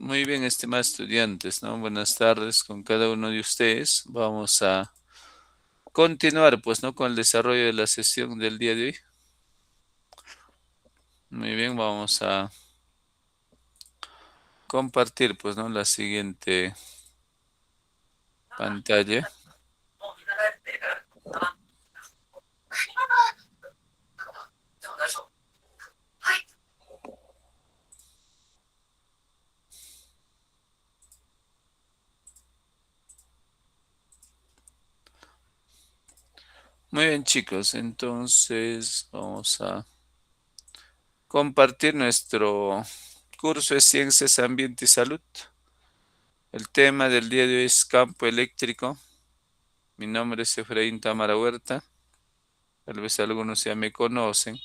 Muy bien, estimados estudiantes, ¿no? Buenas tardes con cada uno de ustedes. Vamos a continuar, pues, ¿no? Con el desarrollo de la sesión del día de hoy. Muy bien, vamos a compartir, pues, ¿no? La siguiente pantalla. Muy bien, chicos, entonces vamos a compartir nuestro curso de Ciencias, Ambiente y Salud. El tema del día de hoy es campo eléctrico. Mi nombre es Efraín Tamara Huerta. Tal vez algunos ya me conocen.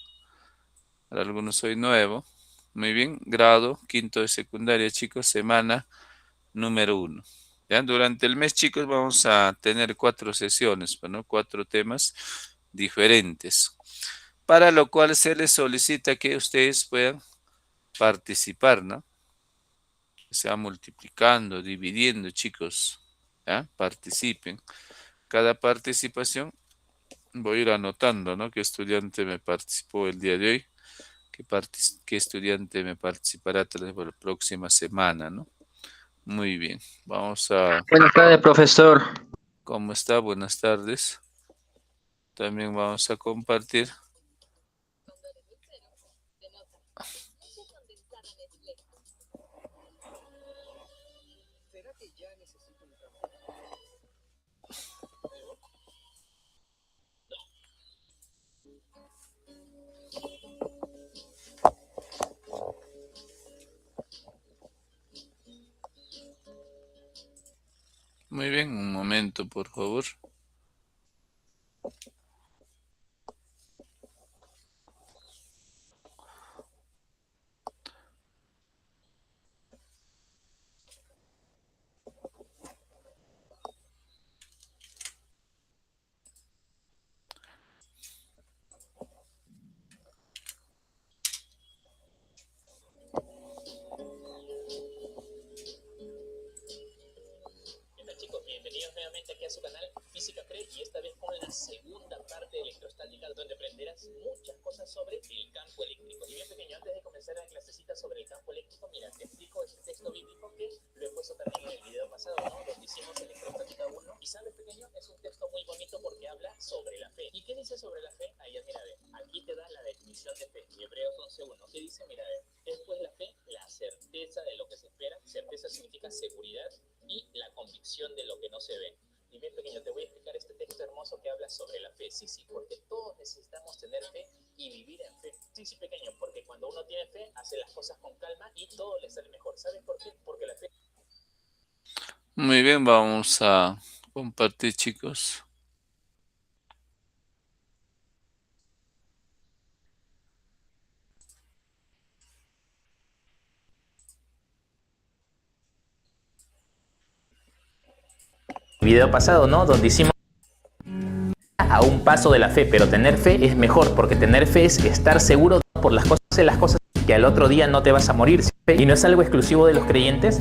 Para algunos soy nuevo. Muy bien, grado quinto de secundaria, chicos, semana número 1. Ya, durante el mes, chicos, vamos a tener 4 sesiones, bueno, 4 temas diferentes, para lo cual se les solicita que ustedes puedan participar, ¿no? Que sea multiplicando, dividiendo, chicos, ¿ya? Participen. Cada participación voy a ir anotando, ¿no? ¿Qué estudiante me participó el día de hoy? ¿Qué estudiante me participará tal vez la próxima semana, ¿no? Muy bien, vamos a... Buenas tardes, profesor. ¿Cómo está? Buenas tardes. También vamos a compartir. Muy bien, un momento, por favor. Hola chicos, bienvenidos nuevamente aquí a su canal Física Pre y esta vez con la segunda parte de electrostática donde aprenderás muchas cosas sobre el campo eléctrico. Y bien pequeño, antes de comenzar la clasecita sobre el campo eléctrico, mira, te explico ese texto bíblico que lo he puesto también en el video pasado, ¿no? Donde hicimos electrostática 1. Y sabes pequeño, es un texto muy bonito porque habla sobre la fe. ¿Y qué dice sobre la fe? Ahí mira, ve, aquí te da la definición de fe. Hebreos 11:1. ¿Qué dice? Mira, ve, es pues la fe, la certeza de lo que se espera. Certeza significa seguridad y la convicción de lo que no se ve. Y bien pequeño, te voy a explicar este texto hermoso que habla sobre la fe. Sí, porque todos necesitamos tener fe y vivir en fe. Sí, pequeño, porque cuando uno tiene fe, hace las cosas con calma y todo le sale mejor. ¿Sabes por qué? Porque la fe... Muy bien, vamos a compartir, chicos. Video pasado, ¿no? Donde hicimos a un paso de la fe, pero tener fe es mejor, porque tener fe es estar seguro por las cosas que al otro día no te vas a morir. Y no es algo exclusivo de los creyentes,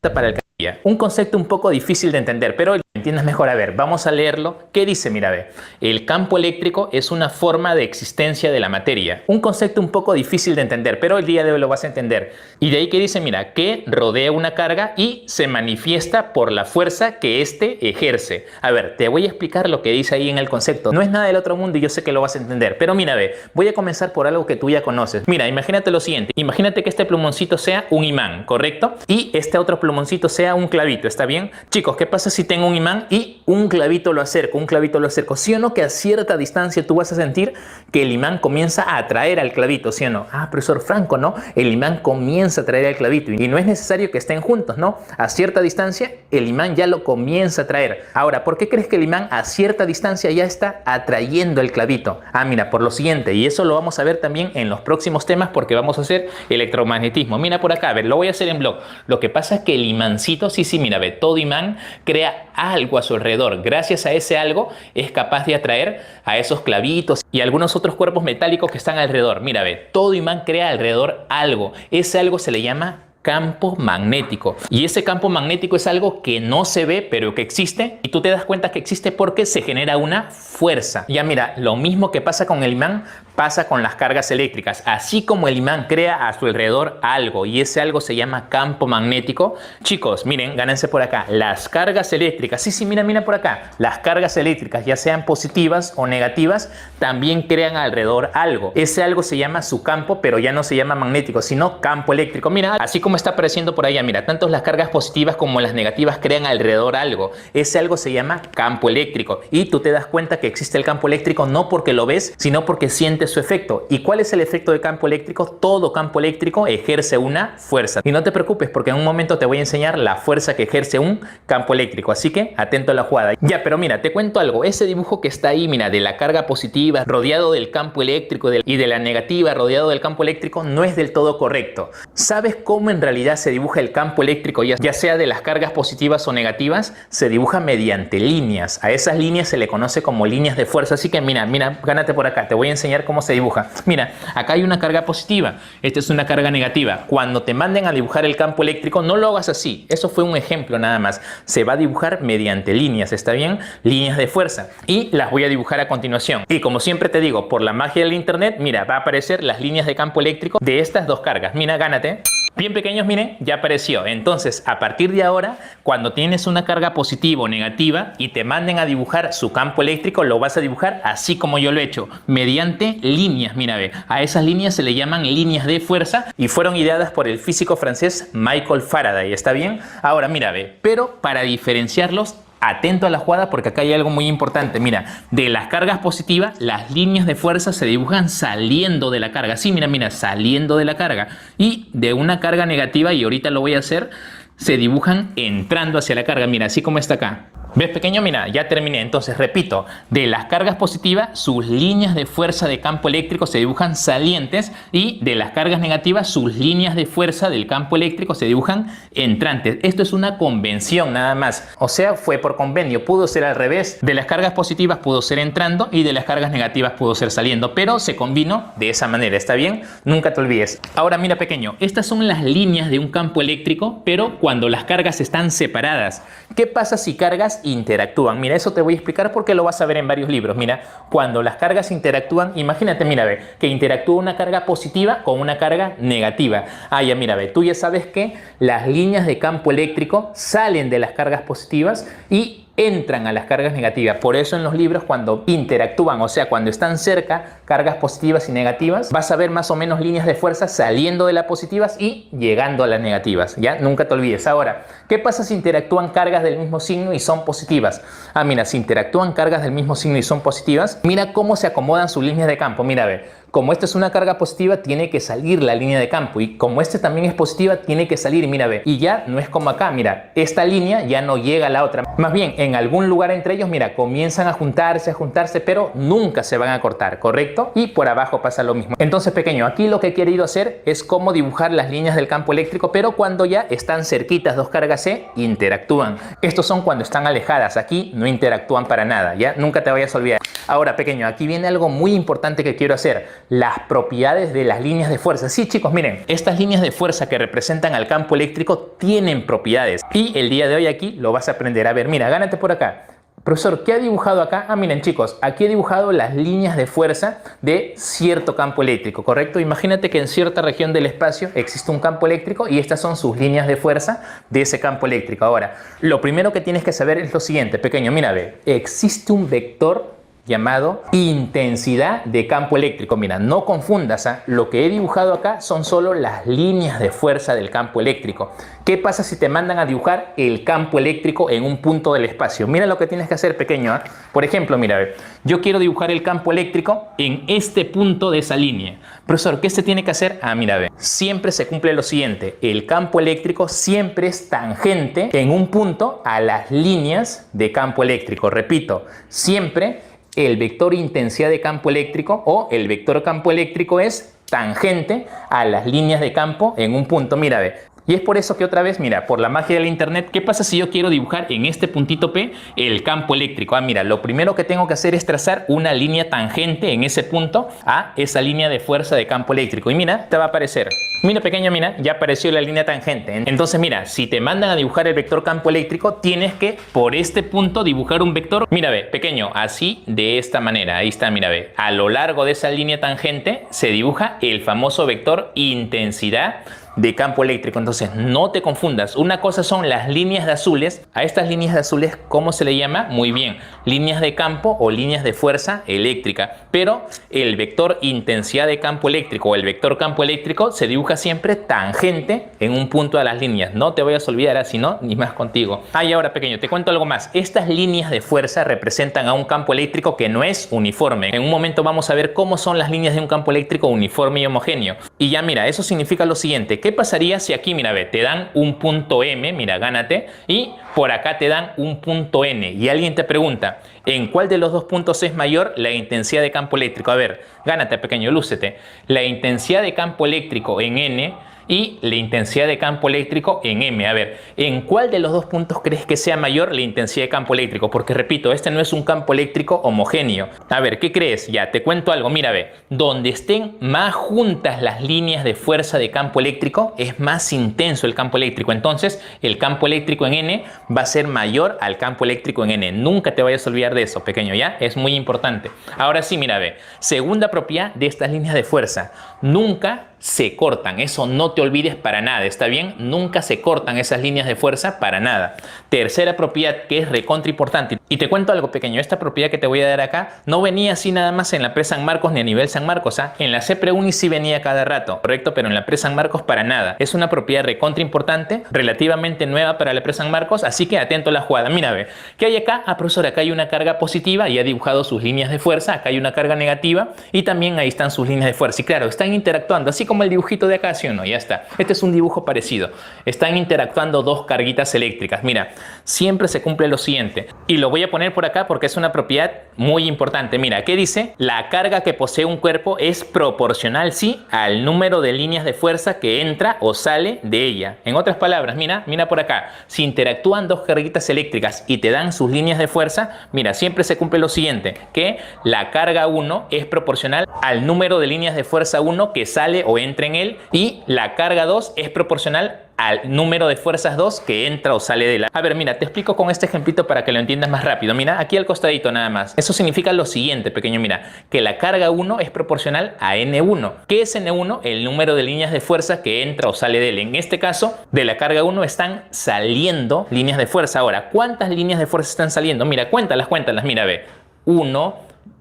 pero para el cada día. Un concepto un poco difícil de entender, pero lo entiendes mejor. A ver, vamos a leerlo. ¿Qué dice? Mira, ve. El campo eléctrico es una forma de existencia de la materia. Un concepto un poco difícil de entender, pero el día de hoy lo vas a entender. Y de ahí que dice, mira, que rodea una carga y se manifiesta por la fuerza que éste ejerce. A ver, te voy a explicar lo que dice ahí en el concepto. No es nada del otro mundo y yo sé que lo vas a entender, pero mira, ve, voy a comenzar por algo que tú ya conoces. Mira, imagínate lo siguiente. Imagínate que este plumoncito sea un imán, ¿correcto? Y este otro plumoncito sea un clavito, ¿está bien? Chicos, ¿qué pasa si tengo un imán y un clavito lo acerco? Un clavito lo acerco. ¿Sí o no que a cierta distancia tú vas a sentir que el imán comienza a atraer al clavito? ¿Sí o no? Ah, profesor Franco, ¿no? El imán comienza a atraer al clavito y no es necesario que estén juntos, ¿no? A cierta distancia el imán ya lo comienza a atraer. Ahora, ¿por qué crees que el imán a cierta distancia ya está atrayendo el clavito? Ah, mira, por lo siguiente, y eso lo vamos a ver también en los próximos temas porque vamos a hacer electromagnetismo. Mira por acá, a ver, lo voy a hacer en blog. Lo que pasa es que el imancito, sí, mira, ve, todo imán crea algo a su alrededor. Gracias a ese algo es capaz de atraer a esos clavitos y algunos otros cuerpos metálicos que están alrededor. Mira, ve, todo imán crea alrededor algo. Ese algo se le llama campo magnético. Y ese campo magnético es algo que no se ve, pero que existe. Y tú te das cuenta que existe porque se genera una fuerza. Ya mira, lo mismo que pasa con el imán, pasa con las cargas eléctricas. Así como el imán crea a su alrededor algo y ese algo se llama campo magnético. Chicos, miren, gánense por acá. Las cargas eléctricas, sí, mira por acá. Las cargas eléctricas, ya sean positivas o negativas, también crean alrededor algo. Ese algo se llama su campo, pero ya no se llama magnético, sino campo eléctrico. Mira, así como está apareciendo por allá, mira, tanto las cargas positivas como las negativas crean alrededor algo. Ese algo se llama campo eléctrico. Y tú te das cuenta que existe el campo eléctrico no porque lo ves, sino porque sientes su efecto. ¿Y cuál es el efecto de campo eléctrico? Todo campo eléctrico ejerce una fuerza. Y no te preocupes porque en un momento te voy a enseñar la fuerza que ejerce un campo eléctrico. Así que atento a la jugada. Ya, pero mira, te cuento algo. Ese dibujo que está ahí, mira, de la carga positiva rodeado del campo eléctrico y de la negativa rodeado del campo eléctrico no es del todo correcto. ¿Sabes cómo en realidad se dibuja el campo eléctrico? Ya sea de las cargas positivas o negativas, se dibuja mediante líneas. A esas líneas se le conoce como líneas de fuerza. Así que mira, gánate por acá. Te voy a enseñar cómo se dibuja. Mira, acá hay una carga positiva. Esta es una carga negativa. Cuando te manden a dibujar el campo eléctrico, no lo hagas así. Eso fue un ejemplo nada más. Se va a dibujar mediante líneas, ¿está bien? Líneas de fuerza. Y las voy a dibujar a continuación. Y como siempre te digo, por la magia del internet, mira, va a aparecer las líneas de campo eléctrico de estas dos cargas. Mira, gánate. Bien pequeños, miren, ya apareció. Entonces, a partir de ahora, cuando tienes una carga positiva o negativa y te manden a dibujar su campo eléctrico, lo vas a dibujar así como yo lo he hecho, mediante líneas. Mira, ve, a esas líneas se le llaman líneas de fuerza y fueron ideadas por el físico francés Michael Faraday. ¿Está bien? Ahora, mira, ve, pero para diferenciarlos, atento a la jugada porque acá hay algo muy importante. Mira, de las cargas positivas, las líneas de fuerza se dibujan saliendo de la carga. Sí, mira, saliendo de la carga. Y de una carga negativa, y ahorita lo voy a hacer, se dibujan entrando hacia la carga. Mira, así como está acá. ¿Ves, pequeño? Mira, ya terminé. Entonces, repito, de las cargas positivas, sus líneas de fuerza de campo eléctrico se dibujan salientes y de las cargas negativas, sus líneas de fuerza del campo eléctrico se dibujan entrantes. Esto es una convención nada más. O sea, fue por convenio. Pudo ser al revés. De las cargas positivas pudo ser entrando y de las cargas negativas pudo ser saliendo, pero se combinó de esa manera. ¿Está bien? Nunca te olvides. Ahora, mira, pequeño, estas son las líneas de un campo eléctrico, pero cuando las cargas están separadas. ¿Qué pasa si cargas interactúan? Mira, eso te voy a explicar porque lo vas a ver en varios libros. Mira, cuando las cargas interactúan, imagínate, mira, ve, que interactúa una carga positiva con una carga negativa. Ah, ya, mira, ve, tú ya sabes que las líneas de campo eléctrico salen de las cargas positivas y entran a las cargas negativas. Por eso en los libros cuando interactúan, o sea, cuando están cerca, cargas positivas y negativas, vas a ver más o menos líneas de fuerza saliendo de las positivas y llegando a las negativas. Ya, nunca te olvides. Ahora, ¿qué pasa si interactúan cargas del mismo signo y son positivas? Ah, mira, si interactúan cargas del mismo signo y son positivas, mira cómo se acomodan sus líneas de campo. Mira, a ver. Como esta es una carga positiva, tiene que salir la línea de campo. Y como esta también es positiva, tiene que salir, mira, ve. Y ya no es como acá, mira, esta línea ya no llega a la otra. Más bien, en algún lugar entre ellos, mira, comienzan a juntarse, pero nunca se van a cortar, ¿correcto? Y por abajo pasa lo mismo. Entonces, pequeño, aquí lo que he querido hacer es cómo dibujar las líneas del campo eléctrico, pero cuando ya están cerquitas dos cargas C, interactúan. Estos son cuando están alejadas. Aquí no interactúan para nada, ¿ya? Nunca te vayas a olvidar. Ahora, pequeño, aquí viene algo muy importante que quiero hacer. Las propiedades de las líneas de fuerza. Sí, chicos, miren, estas líneas de fuerza que representan al campo eléctrico tienen propiedades. Y el día de hoy aquí lo vas a aprender. A ver, mira, gánate por acá. Profesor, ¿qué ha dibujado acá? Ah, miren, chicos, aquí he dibujado las líneas de fuerza de cierto campo eléctrico, ¿correcto? Imagínate que en cierta región del espacio existe un campo eléctrico y estas son sus líneas de fuerza de ese campo eléctrico. Ahora, lo primero que tienes que saber es lo siguiente, pequeño, mira, ve, existe un vector llamado intensidad de campo eléctrico. Mira, no confundas, ¿eh? Lo que he dibujado acá son solo las líneas de fuerza del campo eléctrico. ¿Qué pasa si te mandan a dibujar el campo eléctrico en un punto del espacio? Mira lo que tienes que hacer, pequeño, ¿eh? Por ejemplo, mira, a ver, yo quiero dibujar el campo eléctrico en este punto de esa línea. Profesor, ¿qué se tiene que hacer? Ah, mira, a ver, siempre se cumple lo siguiente. El campo eléctrico siempre es tangente en un punto a las líneas de campo eléctrico. Repito, siempre el vector intensidad de campo eléctrico o el vector campo eléctrico es tangente a las líneas de campo en un punto. Mira, ve, Y es por eso que otra vez, mira, por la magia del internet, ¿qué pasa si yo quiero dibujar en este puntito P el campo eléctrico? Ah, mira, lo primero que tengo que hacer es trazar una línea tangente en ese punto a esa línea de fuerza de campo eléctrico. Y mira, te va a aparecer. Mira, pequeño, mira, ya apareció la línea tangente. Entonces, mira, si te mandan a dibujar el vector campo eléctrico, tienes que, por este punto, dibujar un vector. Mira, ve, pequeño, así, de esta manera. Ahí está, mira, ve. A lo largo de esa línea tangente se dibuja el famoso vector intensidad de campo eléctrico. Entonces, no te confundas. Una cosa son las líneas de azules. A estas líneas de azules, ¿cómo se le llama? Muy bien, líneas de campo o líneas de fuerza eléctrica. Pero el vector intensidad de campo eléctrico o el vector campo eléctrico se dibuja siempre tangente en un punto de las líneas. No te vayas a olvidar, así no, ni más contigo. Ah, y ahora, pequeño, te cuento algo más. Estas líneas de fuerza representan a un campo eléctrico que no es uniforme. En un momento vamos a ver cómo son las líneas de un campo eléctrico uniforme y homogéneo. Y ya, mira, eso significa lo siguiente. ¿Qué pasaría si aquí, mira, ve, te dan un punto M, mira, gánate, y por acá te dan un punto N? Y alguien te pregunta, ¿en cuál de los dos puntos es mayor la intensidad de campo eléctrico? A ver, gánate, pequeño, lúcete. La intensidad de campo eléctrico en N y la intensidad de campo eléctrico en M. A ver, ¿en cuál de los dos puntos crees que sea mayor la intensidad de campo eléctrico? Porque repito, este no es un campo eléctrico homogéneo. A ver, ¿qué crees? Ya, te cuento algo. Mira, ve, donde estén más juntas las líneas de fuerza de campo eléctrico, es más intenso el campo eléctrico. Entonces, el campo eléctrico en N va a ser mayor al campo eléctrico en N. Nunca te vayas a olvidar de eso, pequeño, ¿ya? Es muy importante. Ahora sí, mira, ve, segunda propiedad de estas líneas de fuerza. Nunca se cortan, eso no te olvides para nada, ¿está bien? Nunca se cortan esas líneas de fuerza para nada. Tercera propiedad que es recontra importante. Y te cuento algo, pequeño, esta propiedad que te voy a dar acá no venía así nada más en la Pre San Marcos ni a nivel San Marcos, ¿ah? En la CPRE Uni sí venía cada rato, correcto, pero en la Pre San Marcos para nada. Es una propiedad recontra importante, relativamente nueva para la Pre San Marcos, así que atento a la jugada. Mira, ve, ¿qué hay acá? Ah, profesor, acá hay una carga positiva y ha dibujado sus líneas de fuerza, acá hay una carga negativa y también ahí están sus líneas de fuerza. Y claro, están interactuando, así como el dibujito de acá, ¿sí o no? Ya está. Este es un dibujo parecido. Están interactuando dos carguitas eléctricas. Mira, siempre se cumple lo siguiente. Y lo voy a poner por acá porque es una propiedad muy importante. Mira, ¿qué dice? La carga que posee un cuerpo es proporcional, sí, al número de líneas de fuerza que entra o sale de ella. En otras palabras, mira por acá. Si interactúan dos carguitas eléctricas y te dan sus líneas de fuerza, mira, siempre se cumple lo siguiente, que la carga 1 es proporcional al número de líneas de fuerza 1 que sale o entra en él y la carga 2 es proporcional al número de fuerzas 2 que entra o sale de la... A ver, mira, te explico con este ejemplito para que lo entiendas más rápido. Mira, aquí al costadito nada más. Eso significa lo siguiente, pequeño, mira, que la carga 1 es proporcional a N1. ¿Qué es N1? El número de líneas de fuerza que entra o sale de él. En este caso, de la carga 1 están saliendo líneas de fuerza. Ahora, ¿cuántas líneas de fuerza están saliendo? Mira, cuéntalas, mira, ve. 1,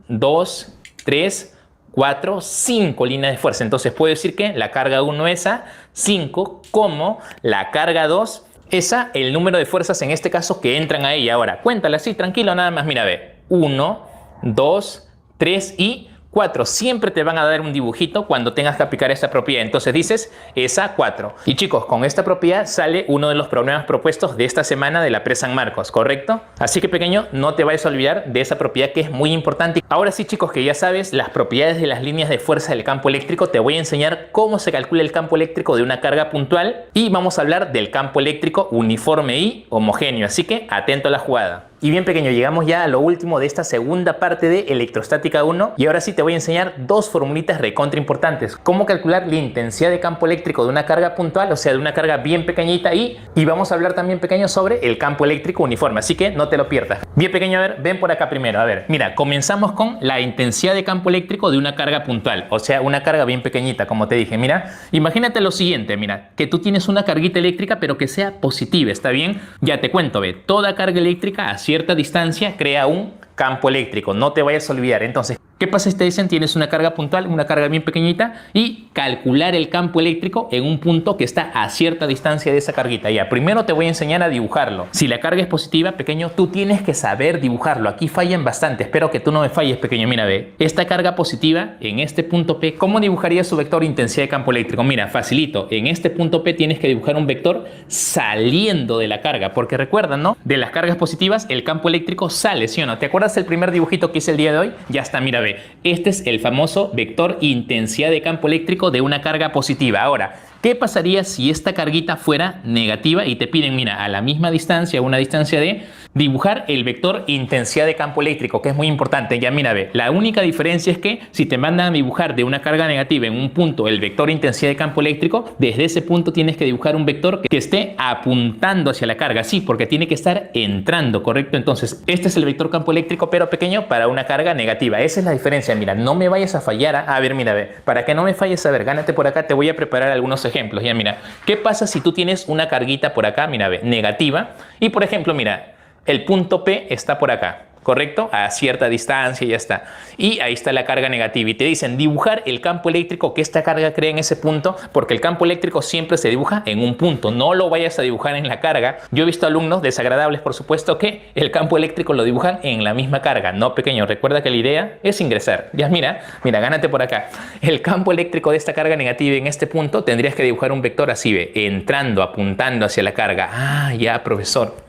2, 3... 4, 5 líneas de fuerza. Entonces puedo decir que la carga 1 es a 5, como la carga 2 es a el número de fuerzas en este caso que entran a ella. Ahora, cuéntala así, tranquilo, nada más. Mira, ve. 1, 2, 3 y 4. Siempre te van a dar un dibujito cuando tengas que aplicar esta propiedad. Entonces dices esa 4. Y chicos, con esta propiedad sale uno de los problemas propuestos de esta semana de la Pre San Marcos, ¿correcto? Así que, pequeño, no te vayas a olvidar de esa propiedad que es muy importante. Ahora sí, chicos, que ya sabes las propiedades de las líneas de fuerza del campo eléctrico, te voy a enseñar cómo se calcula el campo eléctrico de una carga puntual y vamos a hablar del campo eléctrico uniforme y homogéneo. Así que atento a la jugada. Y bien, pequeño, llegamos ya a lo último de esta segunda parte de Electrostática 1 y ahora sí te voy a enseñar dos formulitas recontra importantes. Cómo calcular la intensidad de campo eléctrico de una carga puntual, o sea, de una carga bien pequeñita y vamos a hablar también, pequeño, sobre el campo eléctrico uniforme, así que no te lo pierdas. Bien, pequeño, a ver, ven por acá primero. A ver, mira, comenzamos con la intensidad de campo eléctrico de una carga puntual, o sea, una carga bien pequeñita, como te dije. Mira, imagínate lo siguiente, mira, que tú tienes una carguita eléctrica pero que sea positiva, ¿está bien? Ya te cuento, ve, toda carga eléctrica a cierta distancia crea un campo eléctrico, no te vayas a olvidar. Entonces, ¿qué pasa si te dicen tienes una carga puntual, una carga bien pequeñita y calcular el campo eléctrico en un punto que está a cierta distancia de esa carguita? Ya, primero te voy a enseñar a dibujarlo. Si la carga es positiva, pequeño, tú tienes que saber dibujarlo. Aquí fallan bastante, espero que tú no me falles, pequeño. Mira, ve, esta carga positiva en este punto P, ¿cómo dibujaría su vector intensidad de campo eléctrico? Mira, facilito, en este punto P tienes que dibujar un vector saliendo de la carga, porque recuerdan, ¿no? De las cargas positivas el campo eléctrico sale, ¿sí o no? ¿Te acuerdas el primer dibujito que hice el día de hoy? Ya está, mira, ve. Este es el famoso vector intensidad de campo eléctrico de una carga positiva. Ahora, ¿qué ¿Qué pasaría si esta carguita fuera negativa y te piden, mira, a la misma distancia, a una distancia de dibujar el vector intensidad de campo eléctrico, que es muy importante? Ya mira, ve, la única diferencia es que si te mandan a dibujar de una carga negativa en un punto el vector intensidad de campo eléctrico, desde ese punto tienes que dibujar un vector que esté apuntando hacia la carga, sí, porque tiene que estar entrando, ¿correcto? Entonces, este es el vector campo eléctrico, pero pequeño para una carga negativa. Esa es la diferencia. Mira, no me vayas a fallar. A ver, mira, ve, para que no me falles, a ver, gánate por acá, te voy a preparar algunos ejemplos. Ya, mira, ¿qué pasa si tú tienes una carguita por acá, mira, ve, negativa? Y, por ejemplo, mira, el punto P está por acá, ¿correcto? A cierta distancia y ya está. Y ahí está la carga negativa. Y te dicen dibujar el campo eléctrico que esta carga crea en ese punto, porque el campo eléctrico siempre se dibuja en un punto. No lo vayas a dibujar en la carga. Yo he visto alumnos desagradables, por supuesto, que el campo eléctrico lo dibujan en la misma carga. No, pequeño. Recuerda que la idea es ingresar. Ya, mira, gánate por acá. El campo eléctrico de esta carga negativa en este punto tendrías que dibujar un vector así, ve, entrando, apuntando hacia la carga. Ah, ya, profesor.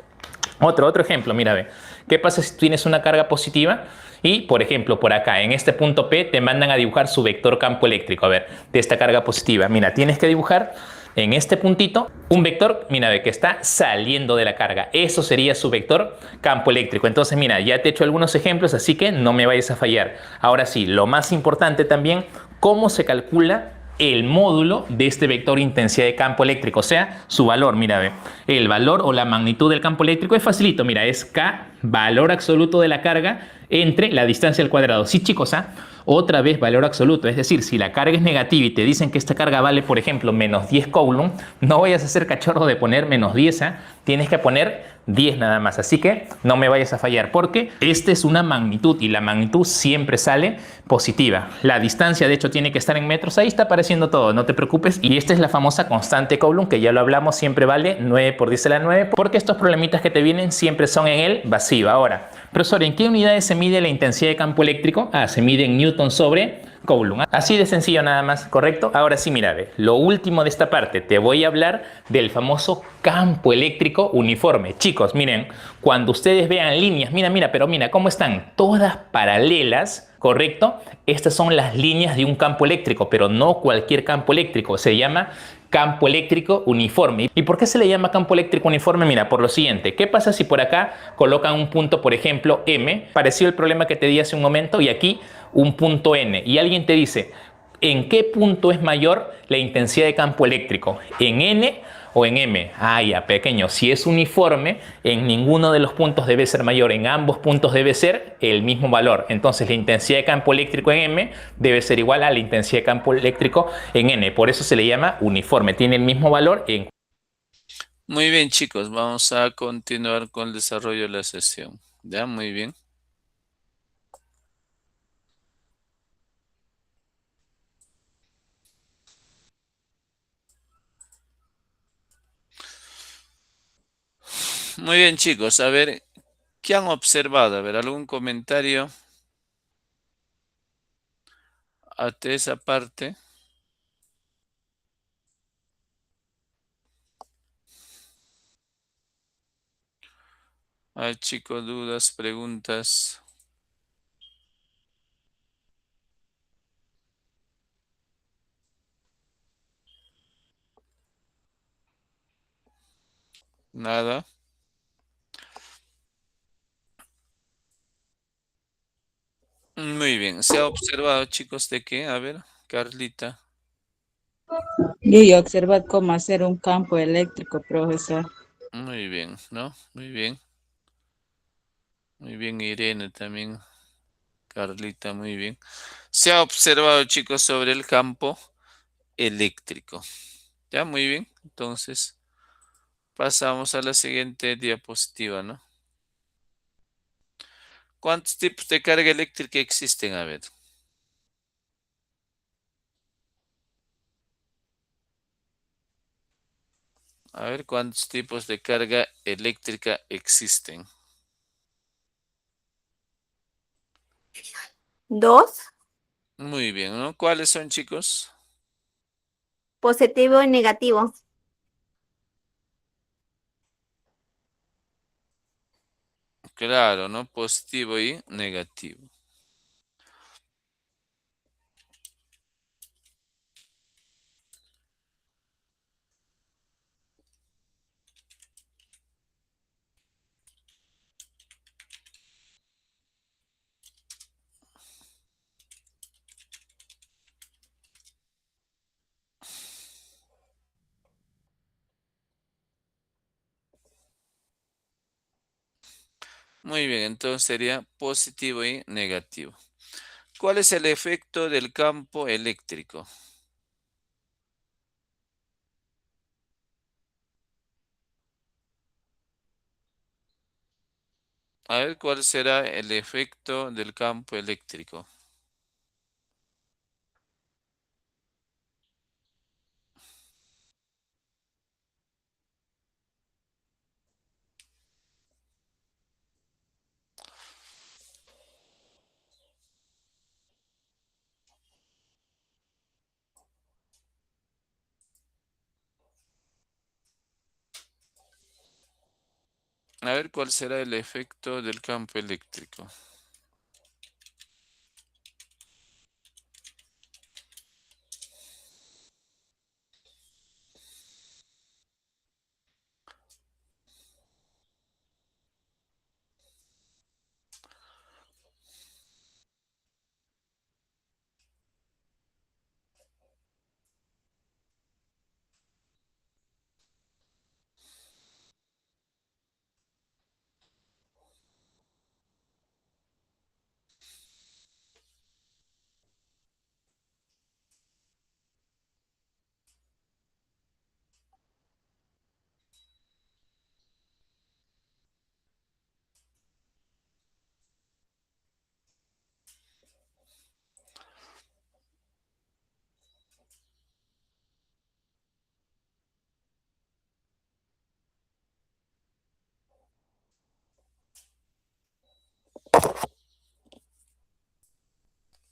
Otro ejemplo, mira, ve. ¿Qué pasa si tienes una carga positiva? Y, por ejemplo, por acá, en este punto P, te mandan a dibujar su vector campo eléctrico. A ver, de esta carga positiva. Mira, tienes que dibujar en este puntito un vector, mira, ve, que está saliendo de la carga. Eso sería su vector campo eléctrico. Entonces, mira, ya te he hecho algunos ejemplos, así que no me vayas a fallar. Ahora sí, lo más importante también, ¿cómo se calcula el módulo de este vector intensidad de campo eléctrico? O sea, su valor, mira, ve, el valor o la magnitud del campo eléctrico es facilito, mira, es K, valor absoluto de la carga, entre la distancia al cuadrado. Sí, chicos, ¿ah? Otra vez valor absoluto, es decir, si la carga es negativa y te dicen que esta carga vale, por ejemplo, menos 10 coulomb, no vayas a ser cachorro de poner menos 10, ¿ah? Tienes que poner 10 nada más, así que no me vayas a fallar, porque esta es una magnitud y la magnitud siempre sale positiva. La distancia, de hecho, tiene que estar en metros. Ahí está apareciendo todo, no te preocupes. Y esta es la famosa constante Coulomb, que ya lo hablamos, siempre vale 9 por 10 a la 9, porque estos problemitas que te vienen siempre son en el vacío. Ahora, profesor, ¿en qué unidades se mide la intensidad de campo eléctrico? Ah, se mide en newton sobre Coulomb. Así de sencillo nada más, ¿correcto? Ahora sí, mira, ve, lo último de esta parte, te voy a hablar del famoso campo eléctrico uniforme. Chicos, miren, cuando ustedes vean líneas, mira, pero mira cómo están todas paralelas, ¿correcto? Estas son las líneas de un campo eléctrico, pero no cualquier campo eléctrico. Se llama campo eléctrico uniforme. ¿Y por qué se le llama campo eléctrico uniforme? Mira, por lo siguiente. ¿Qué pasa si por acá colocan un punto, por ejemplo, M? Parecido al problema que te di hace un momento, y aquí un punto N. Y alguien te dice, ¿en qué punto es mayor la intensidad de campo eléctrico? ¿En N o en M? Ah, ya, pequeño. Si es uniforme, en ninguno de los puntos debe ser mayor. En ambos puntos debe ser el mismo valor. Entonces, la intensidad de campo eléctrico en M debe ser igual a la intensidad de campo eléctrico en N. Por eso se le llama uniforme. Tiene el mismo valor en... Muy bien, chicos, vamos a continuar con el desarrollo de la sesión. Ya, muy bien. Muy bien, chicos, a ver, ¿qué han observado? A ver, ¿algún comentario ante esa parte? A ver, chicos, dudas, preguntas. Nada. Muy bien, ¿se ha observado, chicos, de qué? A ver, Carlita. Y observa cómo hacer un campo eléctrico, profesor. Muy bien, ¿no? Muy bien. Muy bien, Irene también. Carlita, muy bien. Se ha observado, chicos, sobre el campo eléctrico. Ya, muy bien. Entonces, pasamos a la siguiente diapositiva, ¿no? ¿Cuántos tipos de carga eléctrica existen? A ver. A ver cuántos tipos de carga eléctrica existen. Dos, Muy bien, ¿no? ¿Cuáles son, chicos? positivo y negativo. Claro, ¿no? Positivo y negativo. Muy bien, entonces sería positivo y negativo. ¿Cuál es el efecto del campo eléctrico? A ver, ¿cuál será el efecto del campo eléctrico? A ver, ¿cuál será el efecto del campo eléctrico?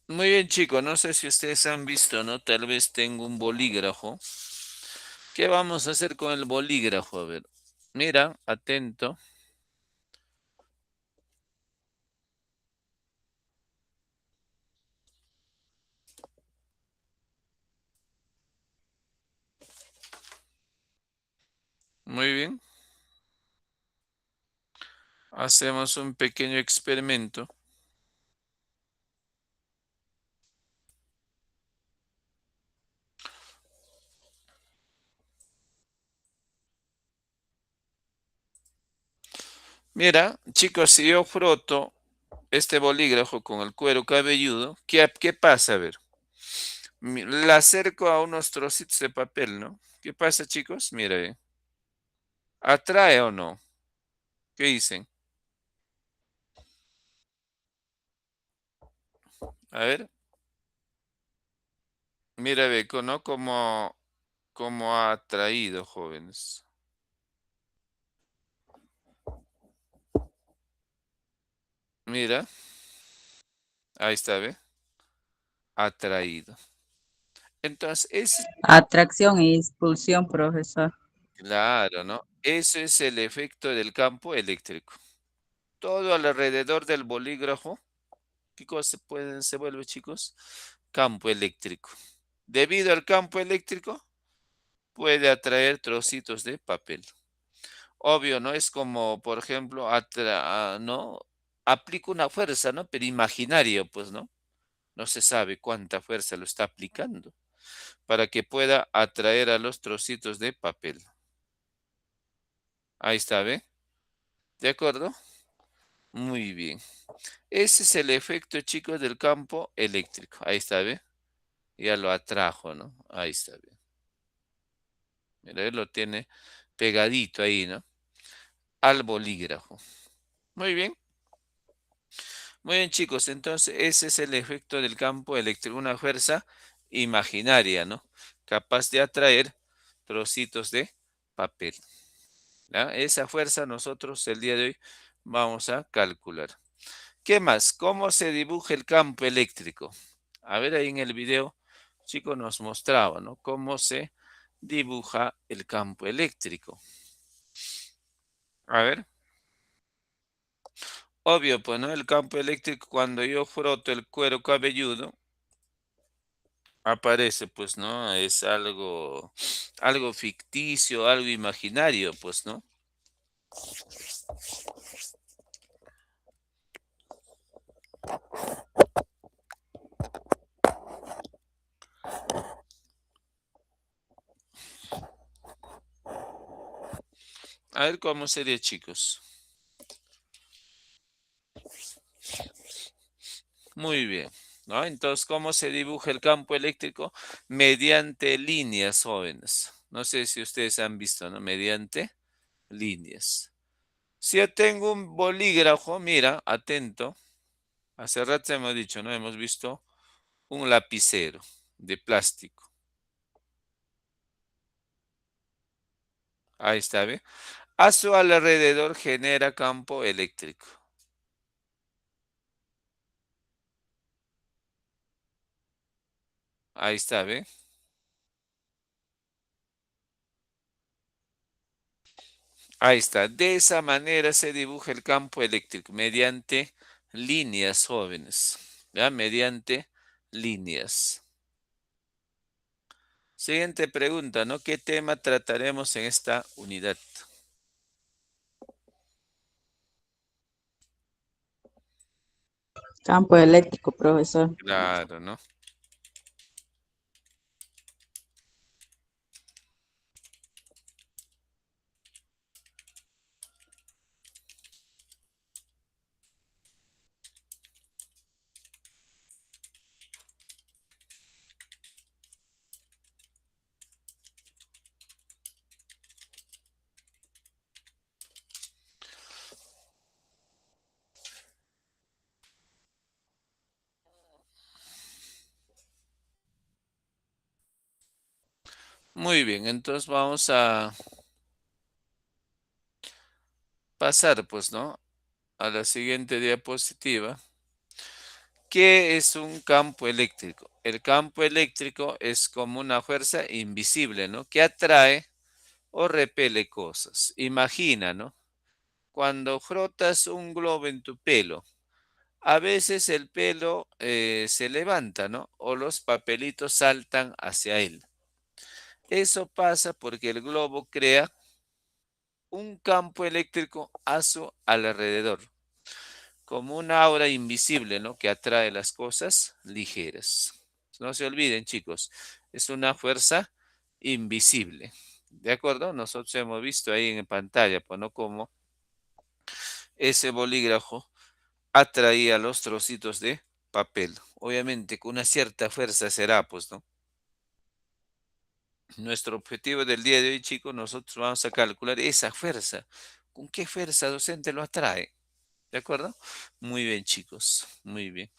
Muy bien, chicos, no sé si ustedes han visto, ¿no? Tal vez tengo un bolígrafo. ¿Qué vamos a hacer con el bolígrafo? A ver, mira, atento. Muy bien. Hacemos un pequeño experimento. Mira, chicos, si yo froto este bolígrafo con el cuero cabelludo, ¿qué pasa? A ver, la acerco a unos trocitos de papel, ¿no? ¿Qué pasa, chicos? Mira, ¿atrae o no? ¿Qué dicen? A ver, mira, ve, ¿no? Como ha atraído, jóvenes. Mira, ahí está, ve, atraído. Entonces, Atracción y expulsión, profesor. claro, ¿no? Ese es el efecto del campo eléctrico. Todo alrededor del bolígrafo, ¿qué cosa se vuelve, chicos? Campo eléctrico. Debido al campo eléctrico, puede atraer trocitos de papel. Obvio, ¿no? Es como, por ejemplo, ¿no? Aplica una fuerza, ¿no? Pero imaginario, pues, ¿no? No se sabe cuánta fuerza lo está aplicando para que pueda atraer a los trocitos de papel. Ahí está, ¿ve? ¿De acuerdo? Muy bien. Ese es el efecto, chicos, del campo eléctrico. Ahí está, ¿ve? Ya lo atrajo, ¿no? Ahí está, ¿ve? Mira, él lo tiene pegadito ahí, ¿no? Al bolígrafo. Muy bien. Muy bien, chicos. Entonces, ese es el efecto del campo eléctrico. Una fuerza imaginaria, ¿no? Capaz de atraer trocitos de papel. ¿Ya? Esa fuerza nosotros el día de hoy vamos a calcular. ¿Qué más? ¿Cómo se dibuja el campo eléctrico? A ver, ahí en el video, chicos, nos mostraba, ¿no? Cómo se dibuja el campo eléctrico. A ver, obvio, pues, ¿no? El campo eléctrico, cuando yo froto el cuero cabelludo, aparece, pues, ¿no? Es algo ficticio, algo imaginario, pues, ¿no? A ver cómo sería, chicos. Muy bien, ¿no? Entonces, ¿cómo se dibuja el campo eléctrico? Mediante líneas, jóvenes. No sé si ustedes han visto, ¿no? Mediante líneas. Si yo tengo un bolígrafo, mira, atento. Hace rato hemos dicho, ¿no? Hemos visto un lapicero de plástico. Ahí está, ¿ve? A su alrededor genera campo eléctrico. Ahí está, ¿ve? Ahí está. De esa manera se dibuja el campo eléctrico mediante líneas, jóvenes. ¿Ya? Mediante líneas. Siguiente pregunta, ¿no? ¿Qué tema trataremos en esta unidad? Campo eléctrico, profesor. Claro, ¿no? Muy bien, entonces vamos a pasar, pues, ¿no? A la siguiente diapositiva. ¿Qué es un campo eléctrico? El campo eléctrico es como una fuerza invisible, ¿no? Que atrae o repele cosas. Imagina, ¿no? Cuando frotas un globo en tu pelo, a veces el pelo se levanta, ¿no? O los papelitos saltan hacia él. Eso pasa porque el globo crea un campo eléctrico a su alrededor, como una aura invisible, ¿no? Que atrae las cosas ligeras. No se olviden, chicos, es una fuerza invisible. ¿De acuerdo? Nosotros hemos visto ahí en pantalla, pues, ¿no? Cómo ese bolígrafo atraía los trocitos de papel. Obviamente, con una cierta fuerza será, pues, ¿no? Nuestro objetivo del día de hoy, chicos, nosotros vamos a calcular esa fuerza. ¿Con qué fuerza docente lo atrae? ¿De acuerdo? Muy bien, chicos. Muy bien.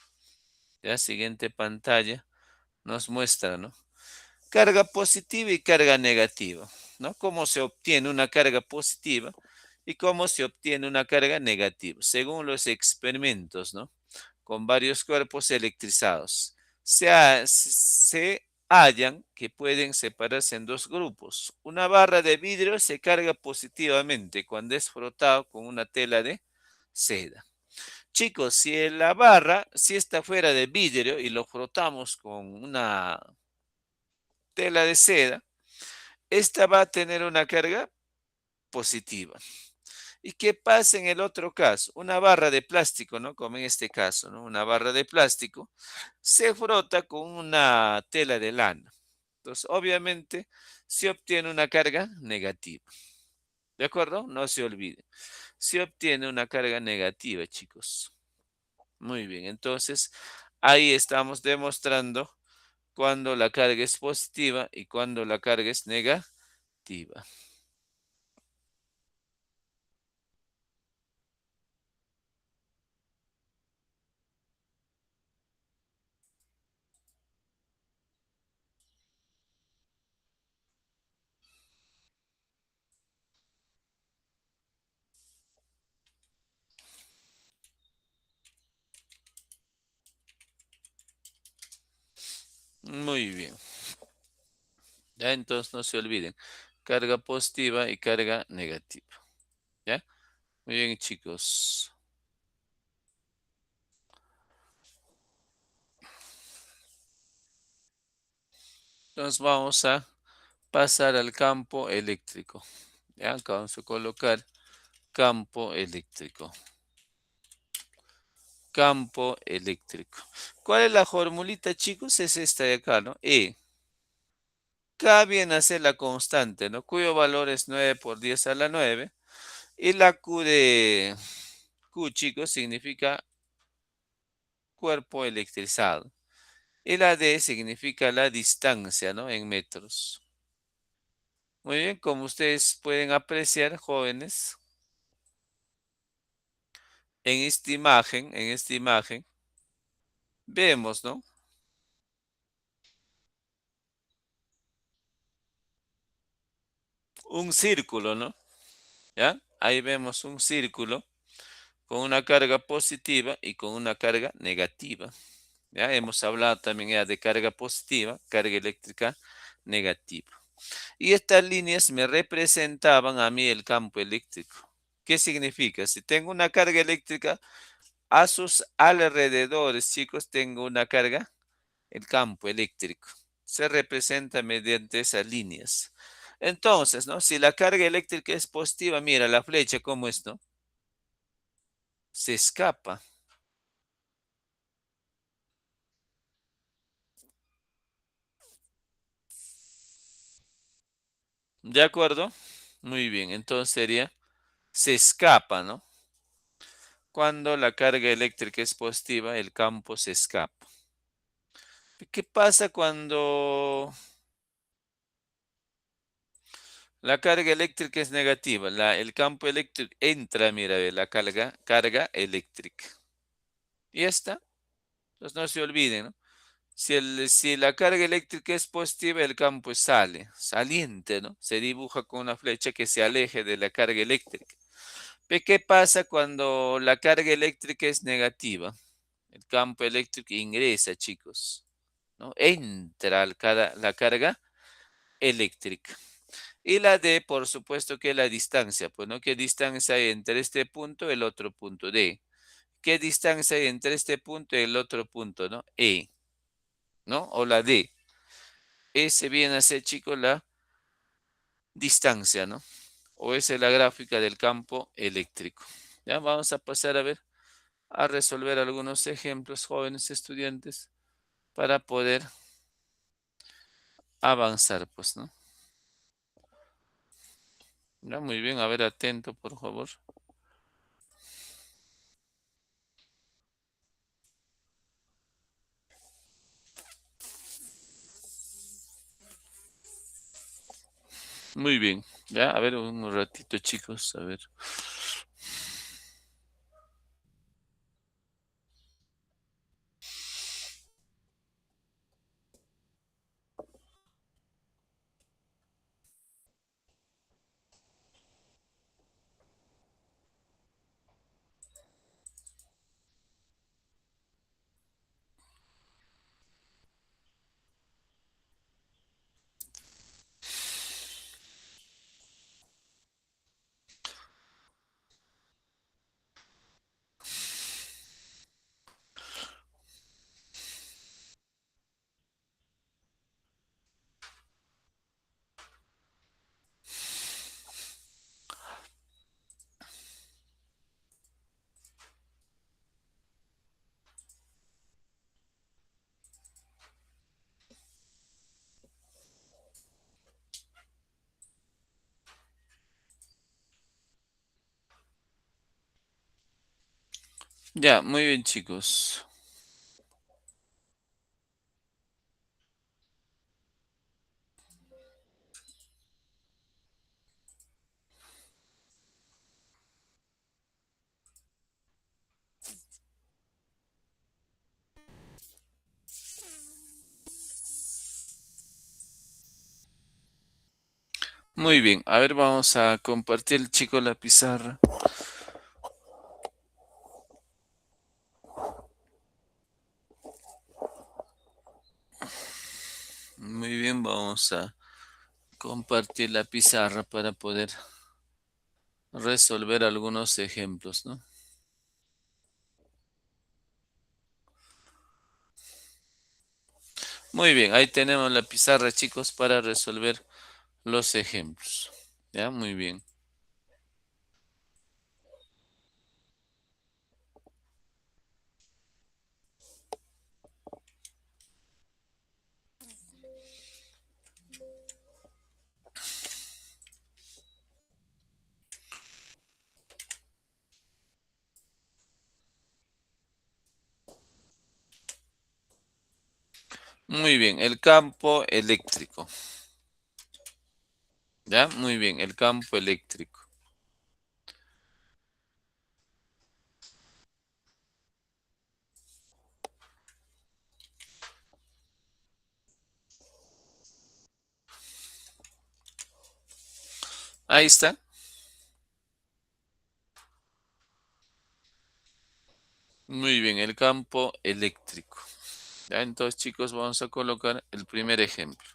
La siguiente pantalla nos muestra, ¿no? Carga positiva y carga negativa, ¿no? Cómo se obtiene una carga positiva y cómo se obtiene una carga negativa, según los experimentos, ¿no? Con varios cuerpos electrizados. Se hallan que pueden separarse en dos grupos. Una barra de vidrio se carga positivamente cuando es frotado con una tela de seda. Chicos, si la barra, si está fuera de vidrio y lo frotamos con una tela de seda, esta va a tener una carga positiva. ¿Y qué pasa en el otro caso? Una barra de plástico, ¿no? Como en este caso, ¿no? Una barra de plástico se frota con una tela de lana. Entonces, obviamente, se obtiene una carga negativa. ¿De acuerdo? No se olviden. Se obtiene una carga negativa, chicos. Muy bien. Entonces, ahí estamos demostrando cuando la carga es positiva y cuando la carga es negativa. Muy bien. ¿Ya? Entonces no se olviden. Carga positiva y carga negativa. ¿Ya? Muy bien, chicos. Entonces vamos a pasar al campo eléctrico. ¿Ya? Acá vamos a colocar campo eléctrico. Campo eléctrico. ¿Cuál es la formulita, chicos? Es esta de acá, ¿no? E. K viene a ser la constante, ¿no? Cuyo valor es 9 por 10 a la 9. Y la Q de Q, chicos, significa cuerpo electrizado. Y la D significa la distancia, ¿no? En metros. Muy bien, como ustedes pueden apreciar, jóvenes, en esta imagen, vemos, ¿no? Un círculo, ¿no? ¿Ya? Ahí vemos un círculo con una carga positiva y con una carga negativa. Ya hemos hablado también ya de carga positiva, carga eléctrica negativa. Y estas líneas me representaban a mí el campo eléctrico. ¿Qué significa? Si tengo una carga eléctrica, a sus alrededores, chicos, tengo una carga, el campo eléctrico. Se representa mediante esas líneas. Entonces, ¿no? Si la carga eléctrica es positiva, mira la flecha, ¿cómo es, no? Se escapa. ¿De acuerdo? Muy bien, entonces sería, se escapa, ¿no? Cuando la carga eléctrica es positiva, el campo se escapa. ¿Qué pasa cuando la carga eléctrica es negativa? El campo eléctrico entra, mira, ve, la carga eléctrica. Y ya está. Entonces no se olviden, ¿no? Si la carga eléctrica es positiva, el campo saliente, ¿no? Se dibuja con una flecha que se aleje de la carga eléctrica. ¿Qué pasa cuando la carga eléctrica es negativa? El campo eléctrico ingresa, chicos, ¿no? Entra la carga eléctrica. Y la D, por supuesto que es la distancia, pues, ¿no? ¿Qué distancia hay entre este punto y el otro punto? D. ¿Qué distancia hay entre este punto y el otro punto, no? E, ¿no? O la D. Ese viene a ser, chicos, la distancia, ¿no? O esa es la gráfica del campo eléctrico. Ya vamos a pasar a ver, a resolver algunos ejemplos, jóvenes estudiantes, para poder avanzar, pues, ¿no? Ya, muy bien, a ver, atento, por favor. Muy bien, ya, a ver, un ratito, chicos, a ver. Ya, muy bien, chicos. Muy bien, a ver, vamos a compartir, chicos, la pizarra. Muy bien, vamos a compartir la pizarra para poder resolver algunos ejemplos, ¿no? Muy bien, ahí tenemos la pizarra, chicos, para resolver los ejemplos. Ya, muy bien. Muy bien, el campo eléctrico. ¿Ya? Muy bien, el campo eléctrico. Ahí está. Muy bien, el campo eléctrico. Ya, entonces, chicos, vamos a colocar el primer ejemplo.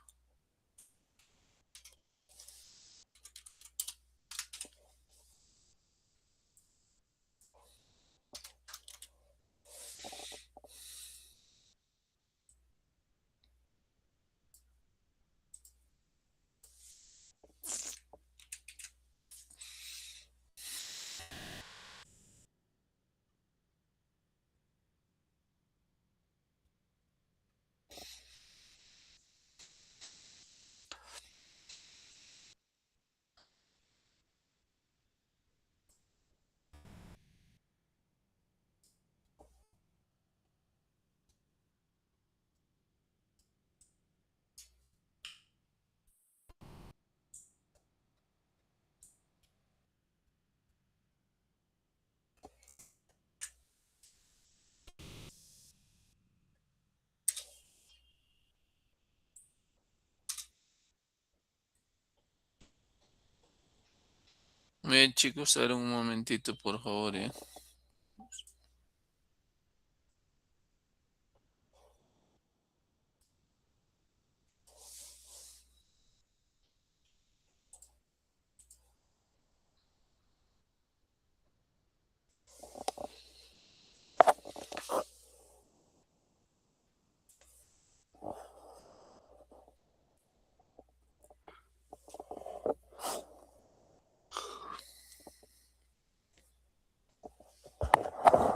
Muy bien, chicos, a ver un momentito, por favor, ¿eh?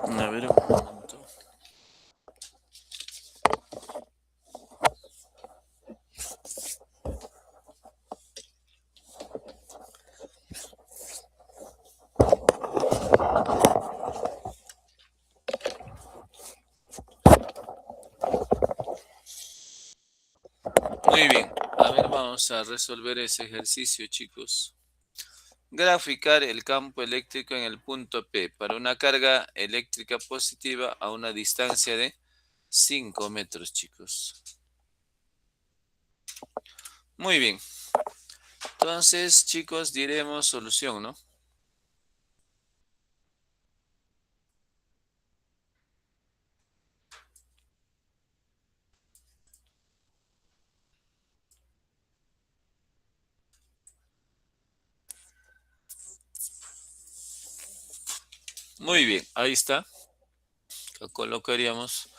A ver un momento. Muy bien. A ver, vamos a resolver ese ejercicio, chicos. Graficar el campo eléctrico en el punto P para una carga eléctrica positiva a una distancia de 5 metros, chicos. Muy bien. Entonces, chicos, diremos solución, ¿no? Muy bien, ahí está. Acá colocaríamos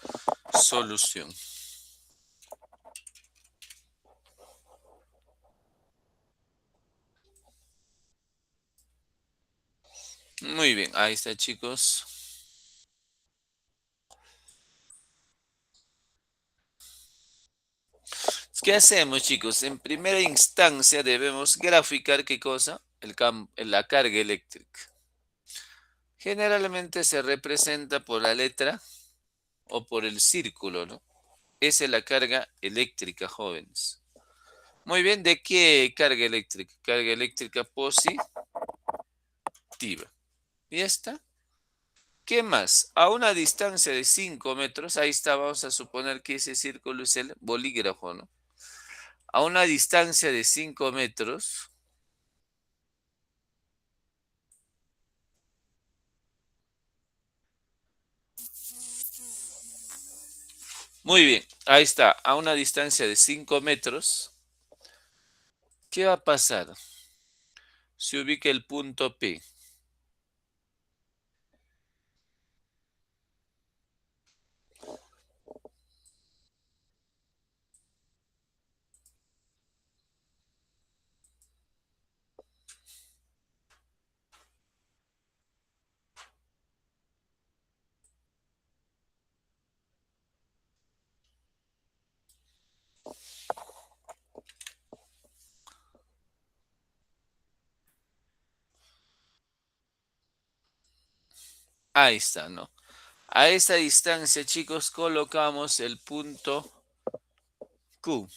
solución. Muy bien, ahí está, chicos. ¿Qué hacemos, chicos? En primera instancia debemos graficar qué cosa? La carga eléctrica. Generalmente se representa por la letra o por el círculo, ¿no? Esa es la carga eléctrica, jóvenes. Muy bien, ¿de qué carga eléctrica? Carga eléctrica positiva. ¿Y esta? ¿Qué más? A una distancia de 5 metros, ahí está, vamos a suponer que ese círculo es el bolígrafo, ¿no? A una distancia de 5 metros. Muy bien, ahí está, a una distancia de 5 metros. ¿Qué va a pasar? Se ubica el punto P. Ahí está, ¿no? A esa distancia, chicos, colocamos el punto Q,